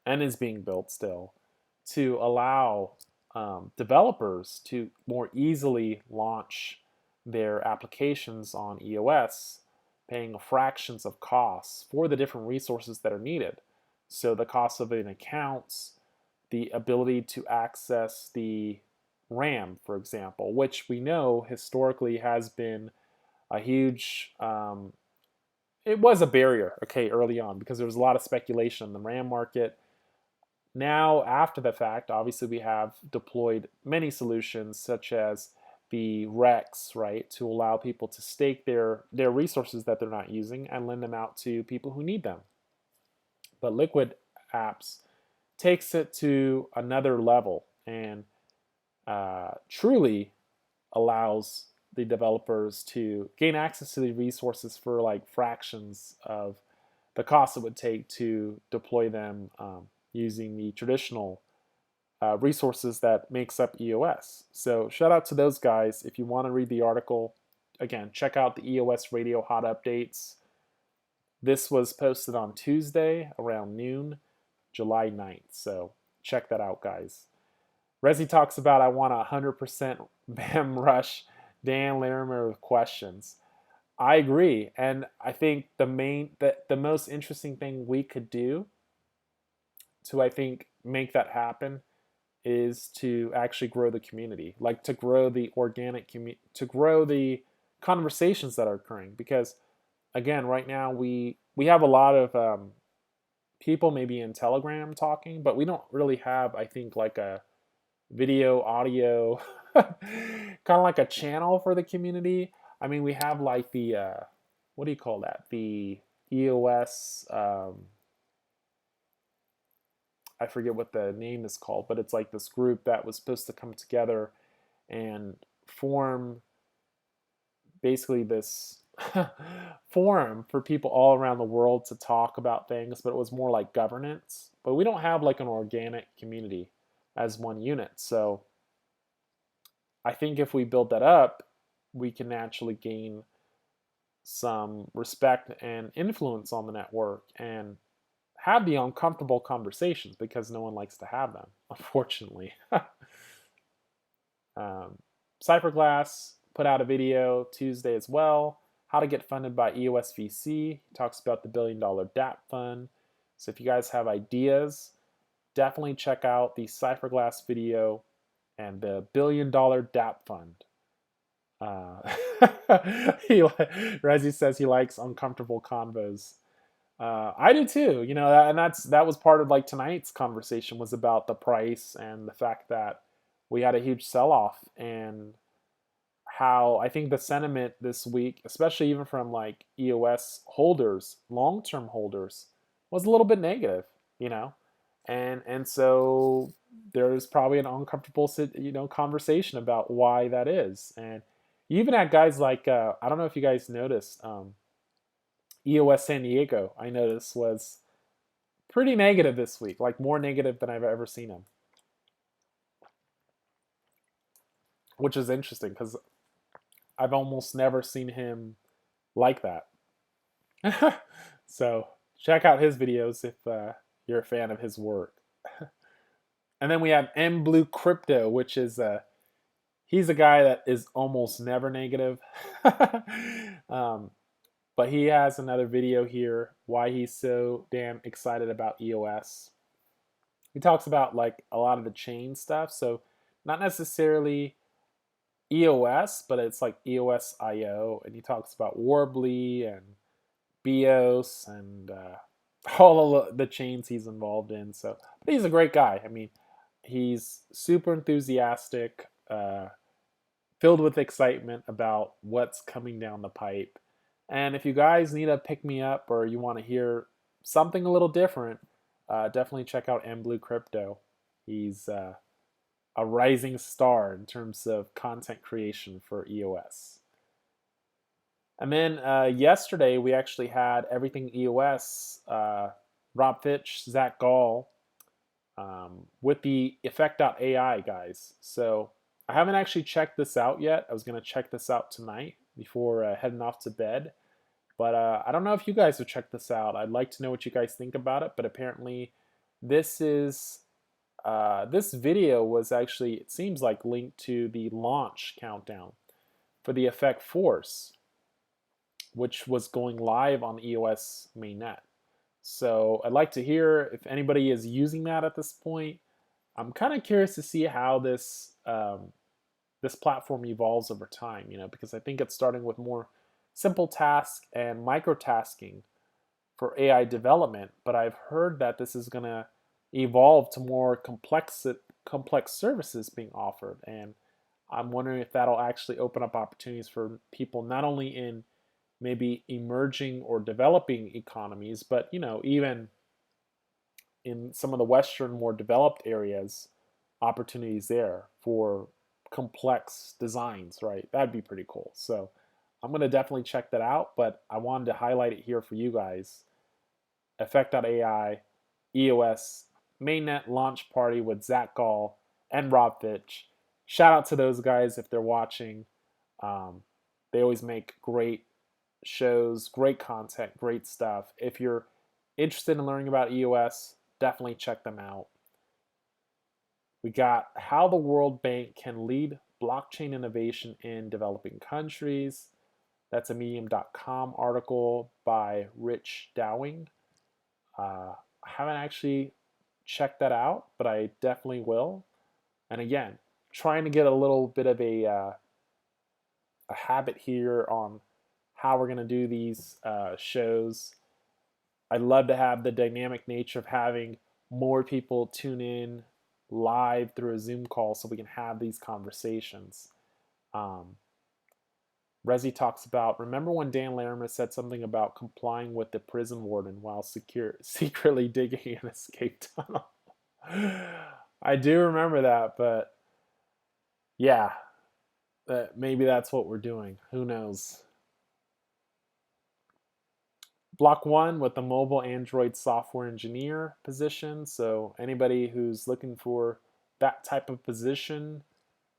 and is being built still to allow developers to more easily launch their applications on EOS, paying fractions of costs for the different resources that are needed. So the cost of an account, the ability to access the RAM, for example, which we know historically has been a huge it was a barrier, okay, early on because there was a lot of speculation in the RAM market. Now, after the fact, obviously we have deployed many solutions such as the Rex, right, to allow people to stake their resources that they're not using and lend them out to people who need them. But Liquid Apps takes it to another level and truly allows the developers to gain access to the resources for like fractions of the cost it would take to deploy them using the traditional resources that makes up EOS. So shout out to those guys. If you want to read the article, again, check out the EOS Radio Hot Updates. This was posted on Tuesday around noon, July 9th. So check that out, guys. Resi talks about I want 100% BAM rush Dan Larimer with questions. I agree, and I think the most interesting thing we could do to I think make that happen is to actually grow the community, like to grow the organic community, to grow the conversations that are occurring. Because again, right now we have a lot of people maybe in Telegram talking, but we don't really have, I think, like a video, audio, kind of like a channel for the community. I mean, we have like the what do you call that? The EOS. I forget what the name is called, but it's like this group that was supposed to come together and form basically this forum for people all around the world to talk about things, but it was more like governance. But we don't have like an organic community as one unit. So I think if we build that up, we can naturally gain some respect and influence on the network and have the uncomfortable conversations because no one likes to have them, unfortunately. Cypherglass put out a video Tuesday as well. How to get funded by EOS VC. He talks about the $1 billion DAPP fund. So if you guys have ideas, definitely check out the Cypherglass video and the $1 billion DAPP fund. Rezi says he likes uncomfortable convos. I do too, you know, and that was part of like tonight's conversation was about the price and the fact that we had a huge sell-off and how I think the sentiment this week, especially even from like EOS holders, long-term holders, was a little bit negative, you know, and so there's probably an uncomfortable conversation about why that is, and you even had guys like I don't know if you guys noticed. EOS San Diego, I noticed, was pretty negative this week, like more negative than I've ever seen him. Which is interesting because I've almost never seen him like that. So check out his videos if you're a fan of his work. And then we have M Blue Crypto, which is he's a guy that is almost never negative. But he has another video here, why he's so damn excited about EOS. He talks about like a lot of the chain stuff. So not necessarily EOS, but it's like EOSIO. And he talks about Warbly and BIOS and all of the chains he's involved in. So, but he's a great guy. I mean, he's super enthusiastic, filled with excitement about what's coming down the pipe. And if you guys need a pick me up or you want to hear something a little different, definitely check out M Blue Crypto. He's a rising star in terms of content creation for EOS. And then yesterday we actually had Everything EOS, Rob Fitch, Zach Gall, with the Effect.ai guys. So I haven't actually checked this out yet. I was going to check this out tonight before heading off to bed. But I don't know if you guys have checked this out. I'd like to know what you guys think about it. But apparently, this is this video was actually, it seems like, linked to the launch countdown for the Effect Force, which was going live on EOS mainnet. So I'd like to hear if anybody is using that at this point. I'm kind of curious to see how this platform evolves over time, because I think it's starting with more simple tasks and microtasking for AI development, but I've heard that this is going to evolve to more complex services being offered, and I'm wondering if that'll actually open up opportunities for people not only in maybe emerging or developing economies, but even in some of the Western, more developed areas, opportunities there for complex designs, right? That'd be pretty cool. So I'm going to definitely check that out, but I wanted to highlight it here for you guys. Effect.ai, EOS, mainnet launch party with Zach Gall and Rob Fitch. Shout out to those guys if they're watching. They always make great shows, great content, great stuff. If you're interested in learning about EOS, definitely check them out. We got how the World Bank can lead blockchain innovation in developing countries. That's a medium.com article by Rich Dowing. I haven't actually checked that out, but I definitely will. And again, trying to get a little bit of a habit here on how we're going to do these shows. I'd love to have the dynamic nature of having more people tune in live through a Zoom call so we can have these conversations. Resi talks about, remember when Dan Larimer said something about complying with the prison warden while secretly digging an escape tunnel? I do remember that, but yeah, maybe that's what we're doing. Who knows? Block 1 with the mobile Android software engineer position. So anybody who's looking for that type of position,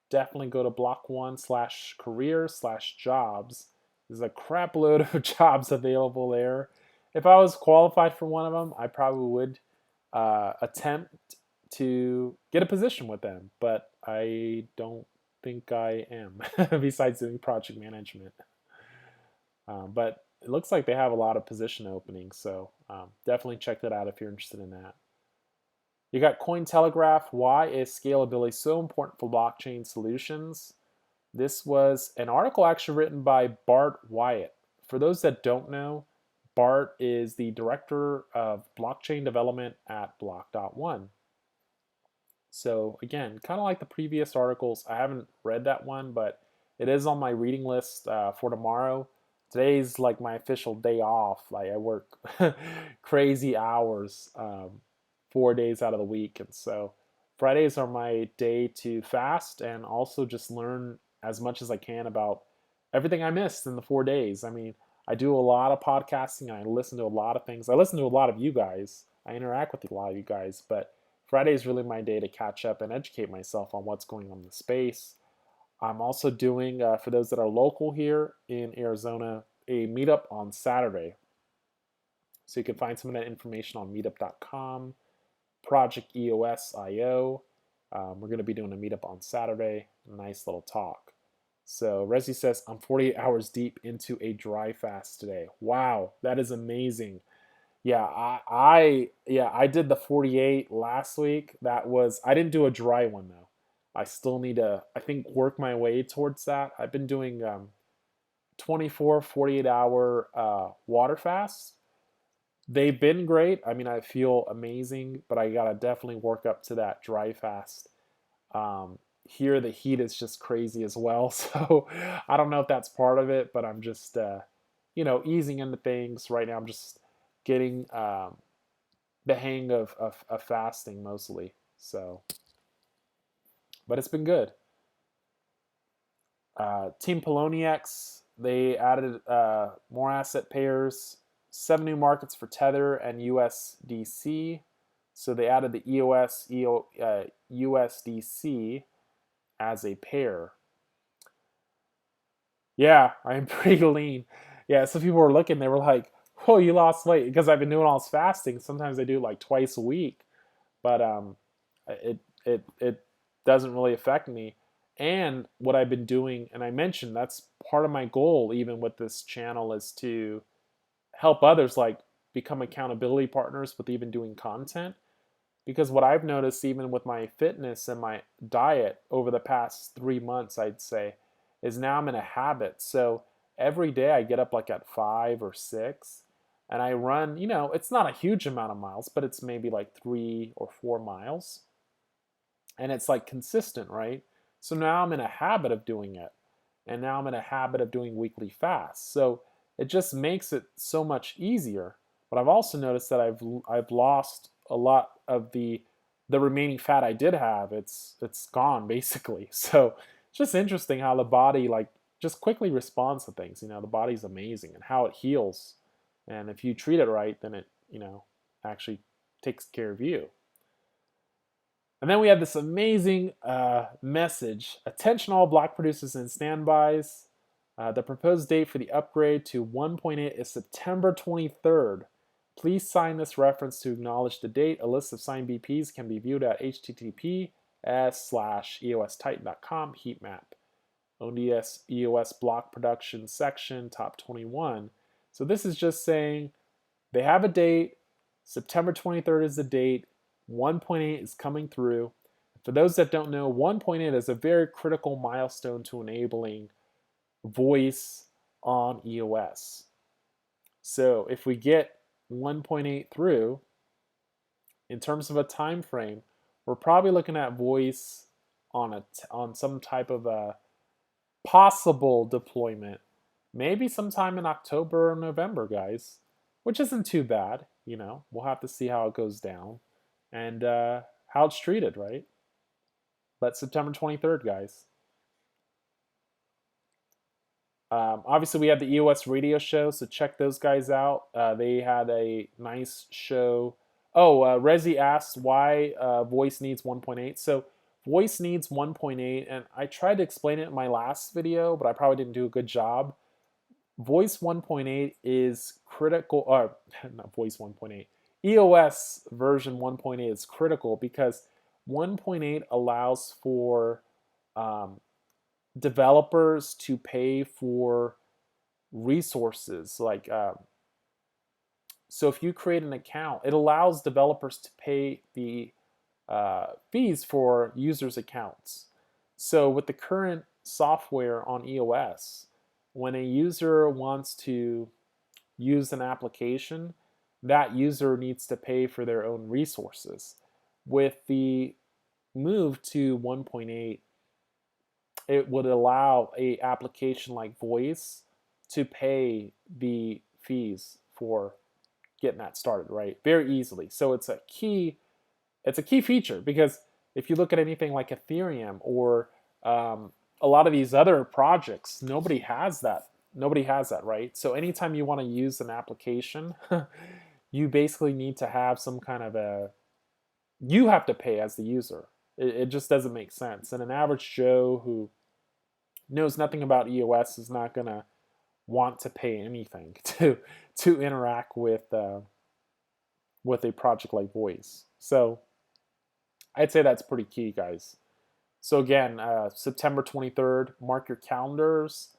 definitely go to block 1/career/jobs. There's a crap load of jobs available there. If I was qualified for one of them, I probably would attempt to get a position with them, but I don't think I am, besides doing project management. But it looks like they have a lot of position openings, so definitely check that out if you're interested in that. You got Cointelegraph. Why is scalability so important for blockchain solutions? This was an article actually written by Bart Wyatt. For those that don't know, Bart is the director of blockchain development at Block.one. So again, kind of like the previous articles, I haven't read that one, but it is on my reading list for tomorrow. Today's like my official day off. Like I work crazy hours 4 days out of the week, and so Fridays are my day to fast and also just learn as much as I can about everything I missed in the 4 days. I mean, I do a lot of podcasting. I listen to a lot of things. I listen to a lot of you guys. I interact with a lot of you guys, but Friday is really my day to catch up and educate myself on what's going on in the space. I'm also doing, for those that are local here in Arizona, a meetup on Saturday. So you can find some of that information on meetup.com, Project EOSIO. We're going to be doing a meetup on Saturday. Nice little talk. So Resi says, I'm 48 hours deep into a dry fast today. Wow, that is amazing. Yeah, I did the 48 last week. I didn't do a dry one though. I still need to, I think, work my way towards that. I've been doing 24, 48 hour water fasts. They've been great. I mean, I feel amazing, but I gotta definitely work up to that dry fast. Here, the heat is just crazy as well. So I don't know if that's part of it, but I'm just, easing into things right now. I'm just getting the hang of fasting mostly. So, but it's been good. Team Poloniex, they added more asset pairs, 7 new markets for Tether and USDC. So they added the EOS USDC as a pair. Yeah, I'm pretty lean. Yeah, so people were looking, they were like, "Oh, you lost weight," because I've been doing all this fasting. Sometimes I do like twice a week, but it doesn't really affect me. And what I've been doing, and I mentioned that's part of my goal, even with this channel, is to help others like become accountability partners with even doing content. Because what I've noticed, even with my fitness and my diet over the past 3 months, I'd say, is now I'm in a habit. So every day I get up like at 5 or 6 and I run, it's not a huge amount of miles, but it's maybe like 3 or 4 miles. And it's like consistent, right? So now I'm in a habit of doing it. And now I'm in a habit of doing weekly fasts. So it just makes it so much easier. But I've also noticed that I've lost a lot of the remaining fat I did have. It's gone basically. So it's just interesting how the body like just quickly responds to things. The body's amazing and how it heals. And if you treat it right, then it, actually takes care of you. And then we have this amazing message. Attention all block producers and standbys. The proposed date for the upgrade to 1.8 is September 23rd. Please sign this reference to acknowledge the date. A list of signed BPs can be viewed at https://eostitan.com heat map. ODS EOS block production section top 21. So this is just saying they have a date. September 23rd is the date. 1.8 is coming through. For those that don't know, 1.8 is a very critical milestone to enabling voice on EOS. So if we get 1.8 through, in terms of a time frame, we're probably looking at voice on some type of a possible deployment, maybe sometime in October or November, guys, which isn't too bad. We'll have to see how it goes down and how it's treated, right? But September 23rd, guys. Obviously, we had the EOS radio show, so check those guys out. They had a nice show. Oh, Rezi asked why voice needs 1.8. So voice needs 1.8, and I tried to explain it in my last video, but I probably didn't do a good job. Voice 1.8 is critical, or not voice 1.8. EOS version 1.8 is critical because 1.8 allows for developers to pay for resources like so if you create an account, it allows developers to pay the fees for users' accounts. So with the current software on EOS, when a user wants to use an application, that user needs to pay for their own resources. With the move to 1.8, it would allow a application like Voice to pay the fees for getting that started, right? Very easily. So it's a key feature because if you look at anything like Ethereum or a lot of these other projects, nobody has that. Nobody has that, right? So anytime you want to use an application, you basically need to have some kind of you have to pay as the user. It just doesn't make sense. And an average Joe who knows nothing about EOS is not going to want to pay anything to interact with a project like Voice. So I'd say that's pretty key, guys. So again, September 23rd, mark your calendars.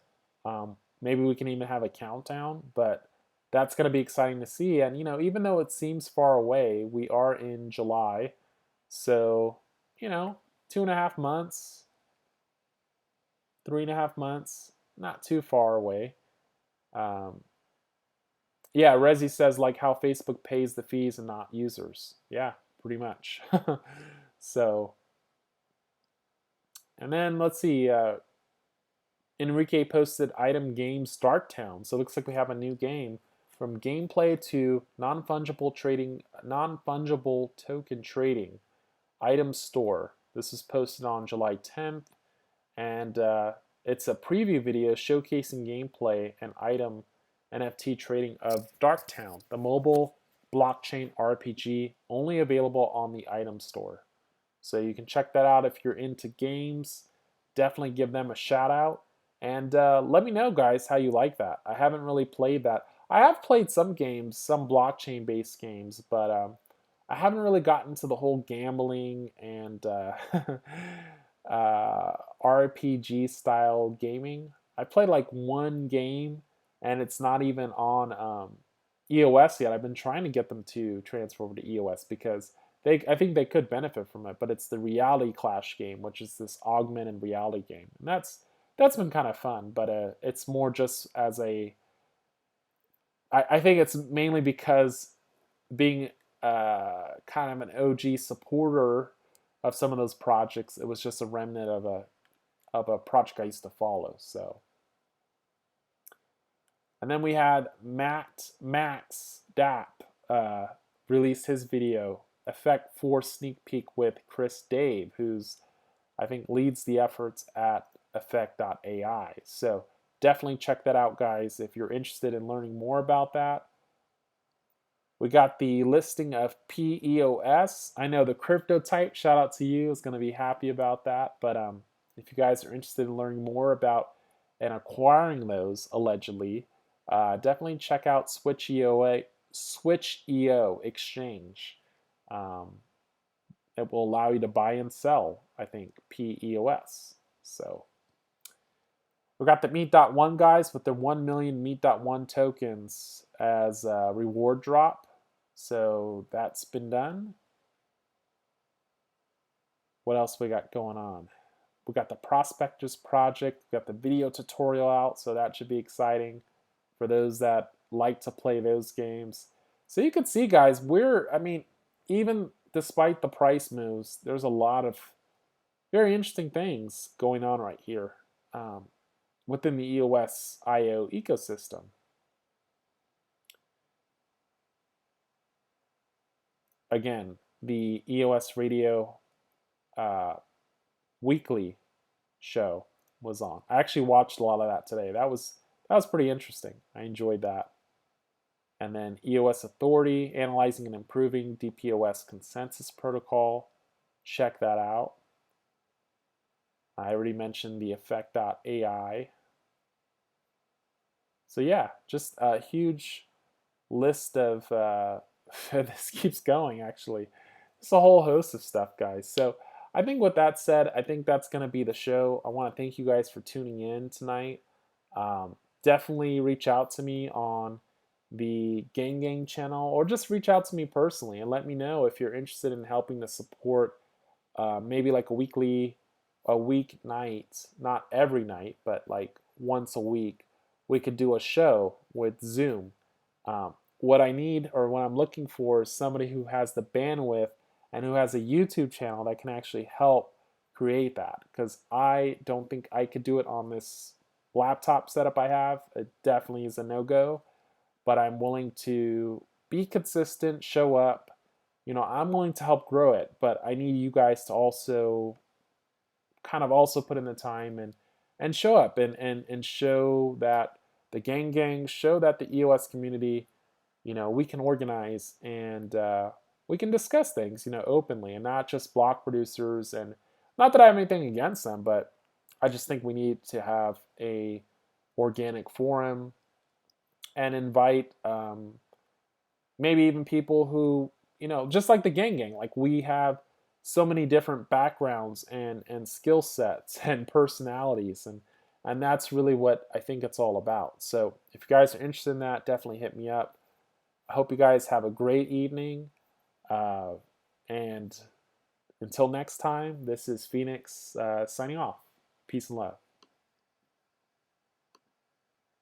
Maybe we can even have a countdown, but that's going to be exciting to see. And, even though it seems far away, we are in July. So, 2.5 months, 3.5 months, not too far away. Yeah, Rezi says like how Facebook pays the fees and not users. Yeah, pretty much. So, and then let's see. Enrique posted item games Darktown. So it looks like we have a new game from gameplay to non-fungible token trading. Item store. This is posted on July 10th, and it's a preview video showcasing gameplay and item NFT trading of Darktown, the mobile blockchain RPG, only available on the item store. So you can check that out if you're into games. Definitely give them a shout out. And let me know, guys, how you like that. I haven't really played that. I have played some games, some blockchain-based games, but I haven't really gotten to the whole gambling and RPG style gaming. I played like one game, and it's not even on EOS yet. I've been trying to get them to transfer over to EOS because I think they could benefit from it. But it's the Reality Clash game, which is this augmented reality game, and that's been kind of fun. But it's more just as a I think it's mainly because being kind of an OG supporter of some of those projects, it was just a remnant of a project I used to follow. So, and then we had Max DAPP release his video Effect 4 sneak peek with Chris Dave, who's I think leads the efforts at Effect.ai. So definitely check that out, guys, if you're interested in learning more about that. We got the listing of PEOS. I know the crypto type, shout out to you, is going to be happy about that. But if you guys are interested in learning more about and acquiring those allegedly, definitely check out Switch.io exchange. It will allow you to buy and sell, I think, PEOS. So we got the Meet.1 guys with their 1 million Meet.1 tokens as a reward drop. So that's been done. What else we got going on? We got the Prospectus project. We got the video tutorial out, so that should be exciting for those that like to play those games. So you can see, guys, even despite the price moves, there's a lot of very interesting things going on right here within the EOS IO ecosystem. Again, the EOS Radio weekly show was on. I actually watched a lot of that today. That was pretty interesting. I enjoyed that. And then EOS Authority, analyzing and improving DPoS consensus protocol. Check that out. I already mentioned the Effect.ai. So yeah, just a huge list of this keeps going, actually. It's a whole host of stuff, guys. So I think with that said, I think that's going to be the show. I want to thank you guys for tuning in tonight. Definitely reach out to me on the Gang channel, or just reach out to me personally and let me know if you're interested in helping to support maybe like a weeknight, not every night, but like once a week, we could do a show with Zoom. What I need, or what I'm looking for, is somebody who has the bandwidth and who has a YouTube channel that can actually help create that, because I don't think I could do it on this laptop setup I have. It definitely is a no-go, but I'm willing to be consistent, show up. I'm willing to help grow it, but I need you guys to also kind of also put in the time and show up and show that the gang, show that the EOS community, we can organize and we can discuss things, openly, and not just block producers. And not that I have anything against them, but I just think we need to have a organic forum and invite maybe even people who, just like the gang, like we have so many different backgrounds and skill sets and personalities, and that's really what I think it's all about. So if you guys are interested in that, definitely hit me up. I hope you guys have a great evening, and until next time, this is Phoenix signing off. Peace and love.